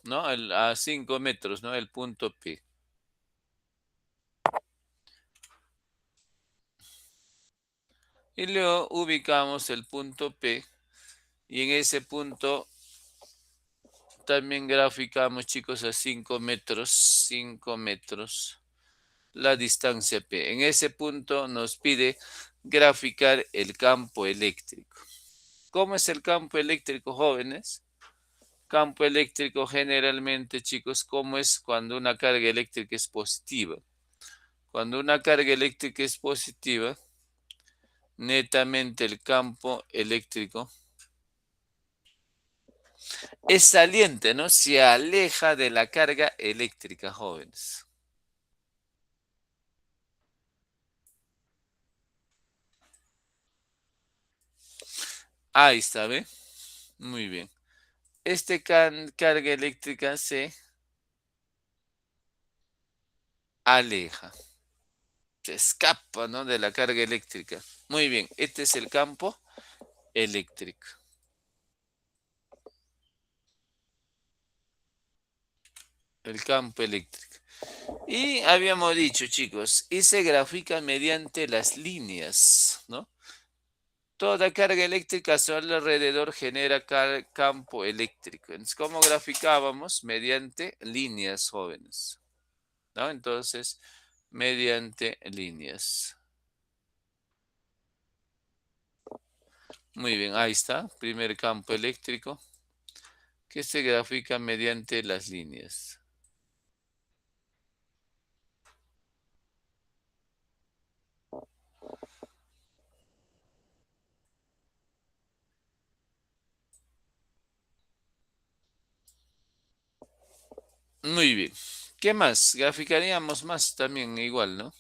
¿no? A 5 metros, ¿no? El punto P. Y luego ubicamos el punto P y en ese punto también graficamos, chicos, a 5 metros, la distancia P. En ese punto nos pide graficar el campo eléctrico. ¿Cómo es el campo eléctrico, jóvenes? Campo eléctrico generalmente, chicos, ¿cómo es cuando una carga eléctrica es positiva? Cuando una carga eléctrica es positiva, netamente el campo eléctrico es saliente, ¿no? Se aleja de la carga eléctrica, jóvenes. Ahí está, ¿ve? Muy bien. Carga eléctrica se aleja, se escapa, ¿no? De la carga eléctrica. Muy bien, este es el campo eléctrico. El campo eléctrico. Y habíamos dicho, chicos, y se grafica mediante las líneas, ¿no? Toda carga eléctrica a su alrededor genera campo eléctrico. Entonces, ¿cómo graficábamos? Mediante líneas, jóvenes, ¿no? Entonces, mediante líneas. Muy bien, ahí está, primer campo eléctrico que se grafica mediante las líneas. Muy bien. ¿Qué más? Graficaríamos más también igual, ¿no?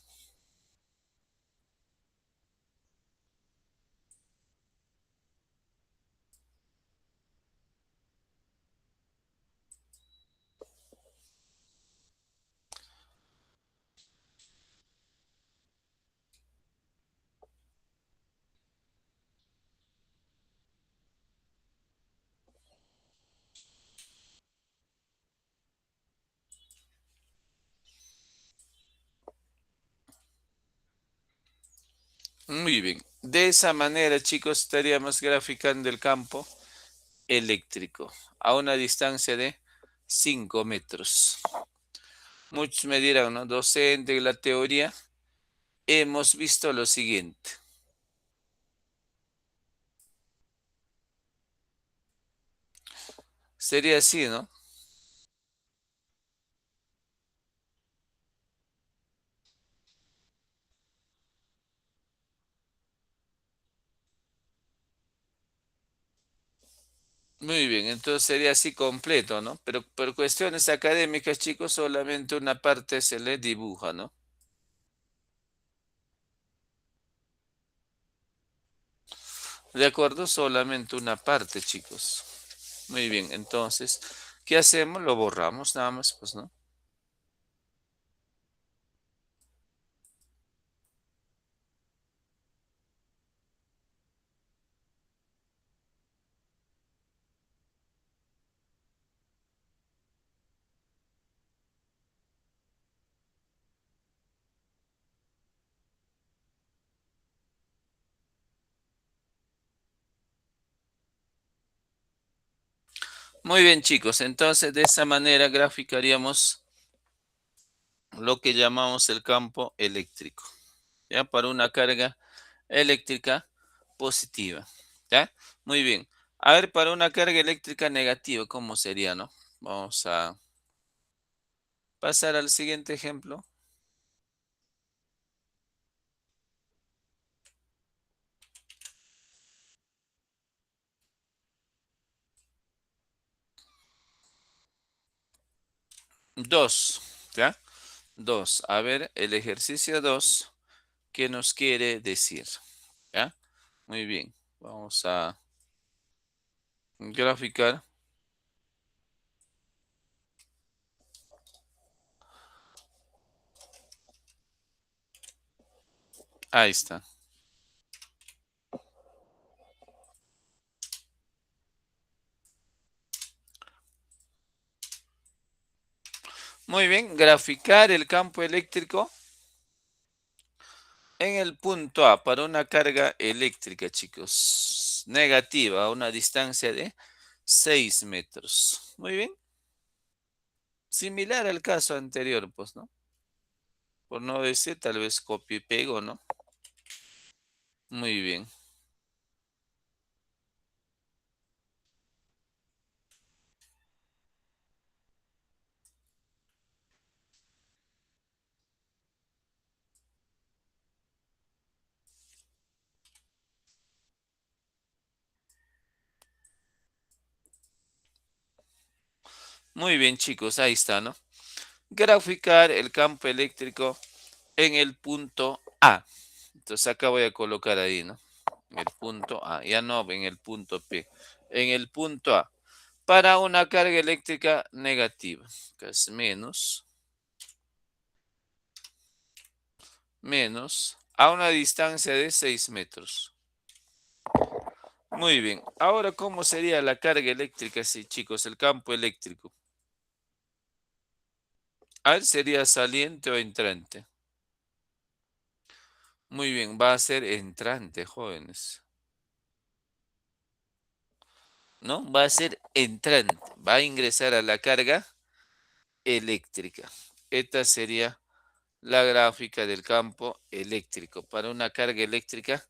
Muy bien. De esa manera, chicos, estaríamos graficando el campo eléctrico a una distancia de 5 metros. Muchos me dirán, ¿no? Docente de la teoría, hemos visto lo siguiente. Sería así, ¿no? Muy bien, entonces sería así completo, ¿no? Pero por cuestiones académicas, chicos, solamente una parte se le dibuja, ¿no? De acuerdo, solamente una parte, chicos. Muy bien, entonces, ¿qué hacemos? Lo borramos nada más, pues, ¿no? Muy bien, chicos, entonces de esa manera graficaríamos lo que llamamos el campo eléctrico, ¿ya? Para una carga eléctrica positiva, ¿ya? Muy bien. A ver, para una carga eléctrica negativa, ¿cómo sería, no? Vamos a pasar al siguiente ejemplo. Dos, ¿ya? Dos. A ver, el ejercicio 2, ¿qué nos quiere decir? ¿Ya? Muy bien. Vamos a graficar. Ahí está. Muy bien, graficar el campo eléctrico en el punto A para una carga eléctrica, chicos. Negativa a una distancia de 6 metros. Muy bien. Similar al caso anterior, pues, ¿no? Por no decir, tal vez copio y pego, ¿no? Muy bien. Muy bien, chicos, ahí está, ¿no? Graficar el campo eléctrico en el punto A. Entonces acá voy a colocar ahí, ¿no? En el punto A, ya no en el punto P. En el punto A. Para una carga eléctrica negativa, que es menos, a una distancia de 6 metros. Muy bien. Ahora, ¿cómo sería la carga eléctrica, sí, chicos? El campo eléctrico. A ver, ¿sería saliente o entrante? Muy bien, va a ser entrante, jóvenes. ¿No? Va a ser entrante. Va a ingresar a la carga eléctrica. Esta sería la gráfica del campo eléctrico para una carga eléctrica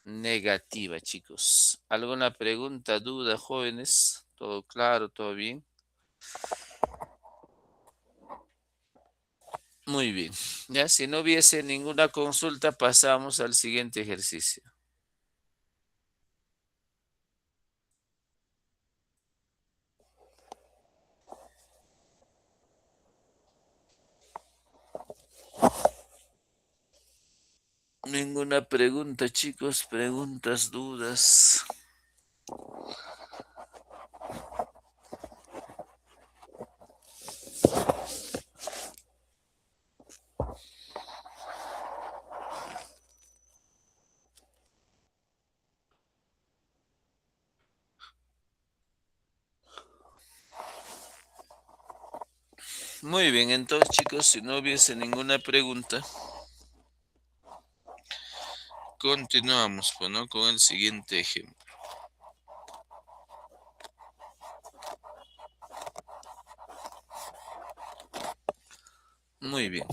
negativa, chicos. ¿Alguna pregunta, duda, jóvenes? ¿Todo claro? ¿Todo bien? Muy bien. Ya, si no hubiese ninguna consulta, pasamos al siguiente ejercicio. Ninguna pregunta, chicos. Preguntas, dudas. Muy bien, entonces, chicos, si no hubiese ninguna pregunta, continuamos, pues, ¿no? Con el siguiente ejemplo. Muy bien.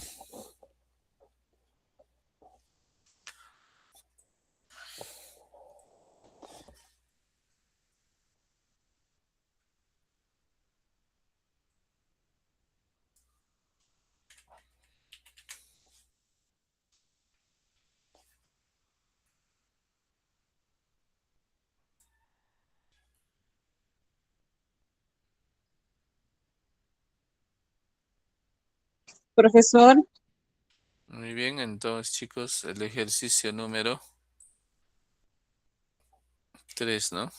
Profesor, Muy bien, entonces, chicos, el ejercicio número 3, ¿no?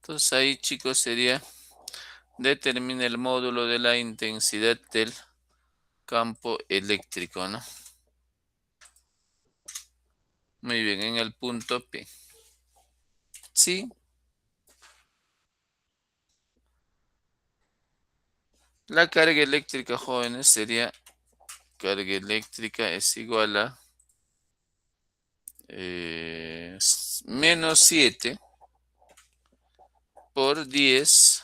Entonces ahí, chicos, sería determina el módulo de la intensidad del campo eléctrico, ¿no? Muy bien, en el punto P. Sí, la carga eléctrica, jóvenes, sería carga eléctrica es igual a menos 7 por 10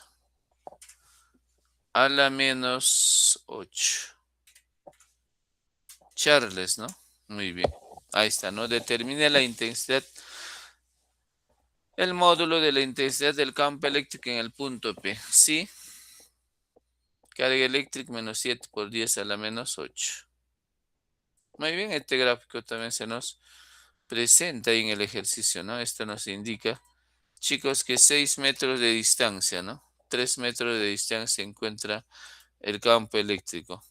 a la menos 8. Charles, ¿no? Muy bien. Ahí está, ¿no? Determina la intensidad, el módulo de la intensidad del campo eléctrico en el punto P. Sí, carga eléctrica menos 7 por 10 a la menos 8. Muy bien, este gráfico también se nos presenta ahí en el ejercicio, ¿no? Esto nos indica, chicos, que 6 metros de distancia, ¿no? 3 metros de distancia se encuentra el campo eléctrico.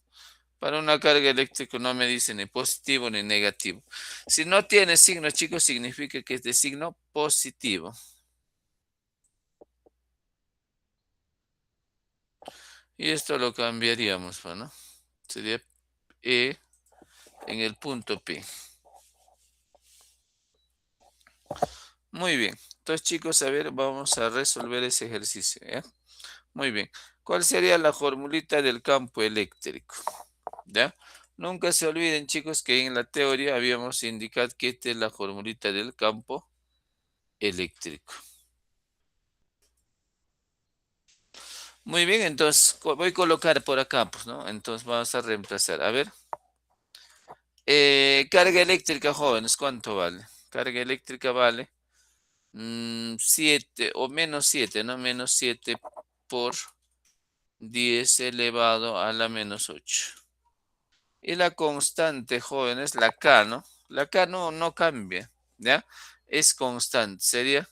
Para una carga eléctrica no me dice ni positivo ni negativo. Si no tiene signo, chicos, significa que es de signo positivo. Y esto lo cambiaríamos, ¿no? Sería E en el punto P. Muy bien. Entonces, chicos, a ver, vamos a resolver ese ejercicio, ¿ya? Muy bien. ¿Cuál sería la formulita del campo eléctrico? ¿Ya? Nunca se olviden, chicos, que en la teoría habíamos indicado que esta es la formulita del campo eléctrico. Muy bien, entonces voy a colocar por acá, pues, ¿no? Entonces vamos a reemplazar. A ver. Carga eléctrica, jóvenes, ¿cuánto vale? Carga eléctrica vale 7 o menos 7, ¿no? Menos 7 por 10 elevado a la menos 8. Y la constante, jóvenes, la K, ¿no? La K no cambia, ¿ya? Es constante. Sería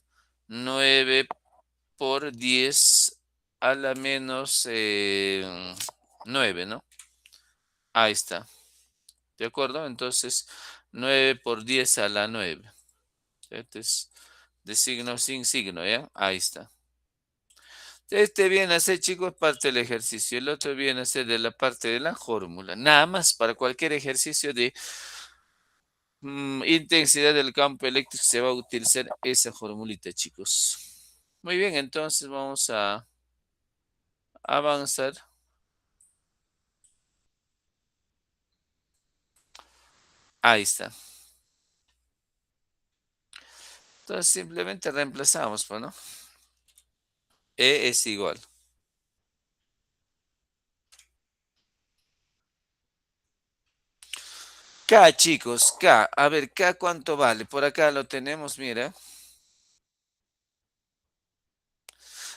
9 por 10 a la menos 9, ¿no? Ahí está. ¿De acuerdo? Entonces, 9 por 10 a la 9. Este es de signo sin signo, ¿ya? Ahí está. Este viene a ser, chicos, parte del ejercicio. El otro viene a ser de la parte de la fórmula. Nada más para cualquier ejercicio de intensidad del campo eléctrico se va a utilizar esa formulita, chicos. Muy bien, entonces vamos a avanzar. Ahí está. Entonces simplemente reemplazamos, pues, ¿no? E es igual. K, chicos, K. A ver, K, ¿cuánto vale? Por acá lo tenemos, mira.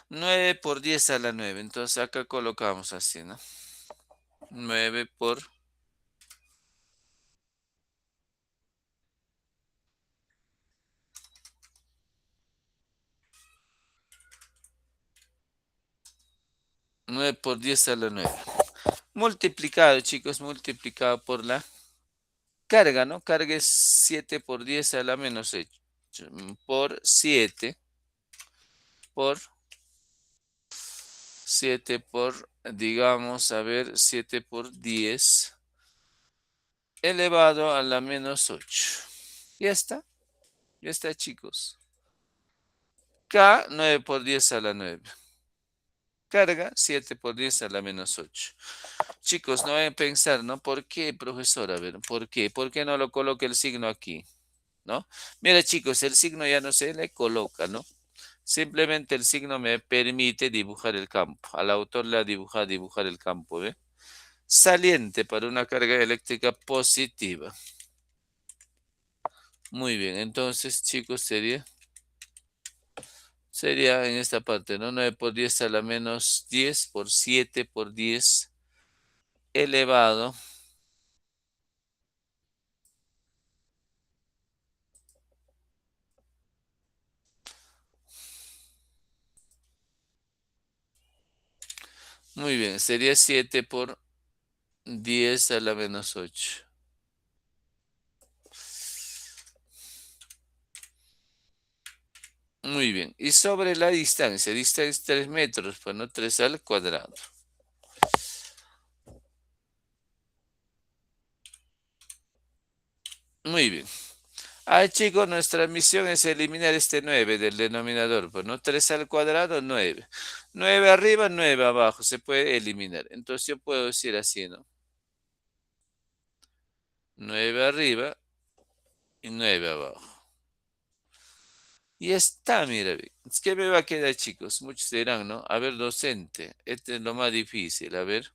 9 por 10 a la 9. Entonces acá colocamos así, ¿no? 9 por 9 por 10 a la 9. Multiplicado, chicos, multiplicado por la carga, ¿no? Carga es 7 por 10 a la menos 8. Por 7 por 7 por, digamos, a ver, 7 por 10 elevado a la menos 8. Ya está, chicos. K, 9 por 10 a la 9. Carga, 7 por 10 a la menos 8. Chicos, no deben pensar, ¿no? ¿Por qué, profesor? A ver, ¿por qué? ¿Por qué no lo coloca el signo aquí? ¿No? Mira, chicos, el signo ya no se le coloca, ¿no? Simplemente el signo me permite dibujar el campo. Al autor le ha dibujado dibujar el campo, ¿ve? Saliente para una carga eléctrica positiva. Muy bien, entonces, chicos, sería en esta parte, ¿no? 9 por 10 a la menos 10 por 7 por 10 elevado. Muy bien, sería 7 por 10 a la menos 8. Muy bien. Y sobre la distancia es 3 metros, pues no 3 al cuadrado. Muy bien. Ah, chicos, nuestra misión es eliminar este 9 del denominador, pues no 3 al cuadrado, 9. 9 arriba, 9 abajo, se puede eliminar. Entonces yo puedo decir así, ¿no? 9 arriba y 9 abajo. Y está, mira, es que me va a quedar, chicos. Muchos dirán, ¿no? A ver, docente, este es lo más difícil. A ver,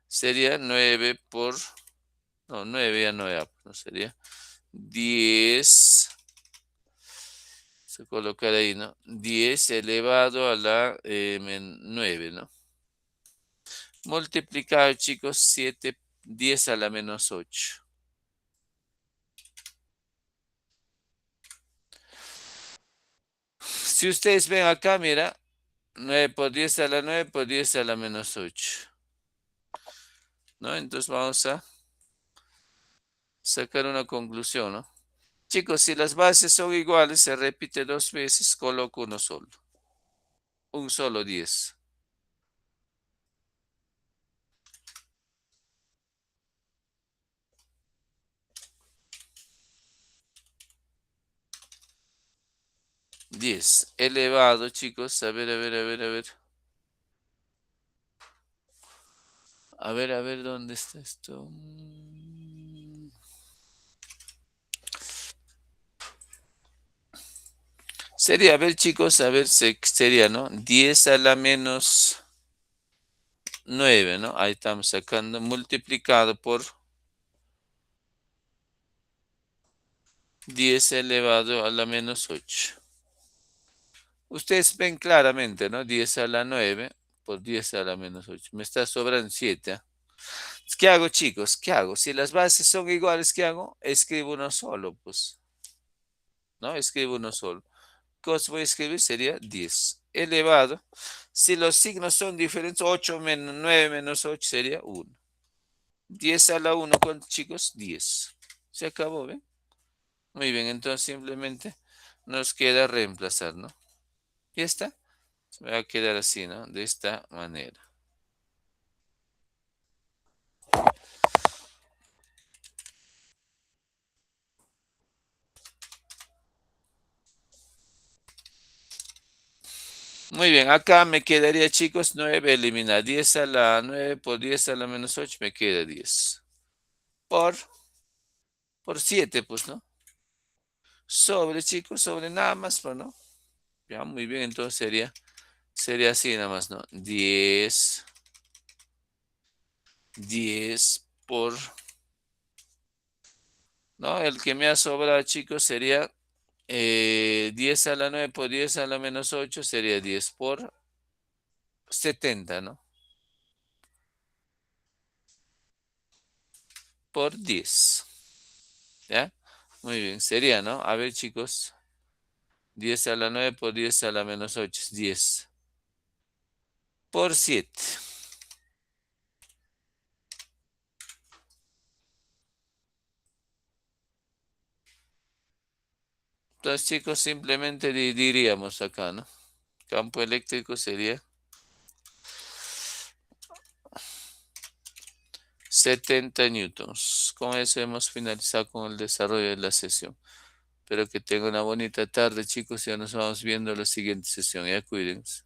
sería 9 por... No, 9 ya no, no sería 10. Se colocar ahí, ¿no? 10 elevado a la 9, ¿no? Multiplicado, chicos, 7, 10 a la menos 8. Si ustedes ven acá, mira, 9 por 10 a la 9 por 10 a la menos 8. ¿no? Entonces vamos a sacar una conclusión, ¿no? Chicos, si las bases son iguales, se repite 2 veces, coloco uno solo. Un solo 10. Diez elevado, chicos. A ver, a ver, a ver, a ver. A ver, ¿dónde está esto? Sería, a ver, chicos, a ver, sería, ¿no? 10 a la menos 9, ¿no? Ahí estamos sacando, multiplicado por 10 elevado a la menos 8. Ustedes ven claramente, ¿no? 10 a la 9 por 10 a la menos 8. Me está sobrando 7. ¿Qué hago, chicos? ¿Qué hago? Si las bases son iguales, ¿qué hago? Escribo uno solo, pues, ¿no? Escribo uno solo. ¿Qué os voy a escribir? Sería 10 elevado. Si los signos son diferentes, 8 menos 9 menos 8 sería 1. 10 a la 1, ¿cuántos, chicos? 10. Se acabó, ¿ven? Muy bien, entonces simplemente nos queda reemplazar, ¿no? Ya está. Se va a quedar así, ¿no? De esta manera. Muy bien, acá me quedaría, chicos, 9 eliminar. 10 a la 9 por 10 a la menos 8 me queda 10. Por, por 7, pues, ¿no? Sobre, chicos, sobre nada más, pues, ¿no? Ya, muy bien, entonces sería así nada más, ¿no? 10 por, ¿no? El que me ha sobrado, chicos, sería 10 a la 9 por 10 a la menos 8 sería 10 por 70, ¿no? Por 10. ¿Ya? Muy bien, sería, ¿no? A ver, chicos. 10 a la 9 por 10 a la menos 8 es 10 por 7. Entonces, chicos, simplemente diríamos acá, ¿no? Campo eléctrico sería 70 newtons. Con eso hemos finalizado con el desarrollo de la sesión. Espero que tengan una bonita tarde, chicos. Ya nos vamos viendo en la siguiente sesión. Ya cuídense.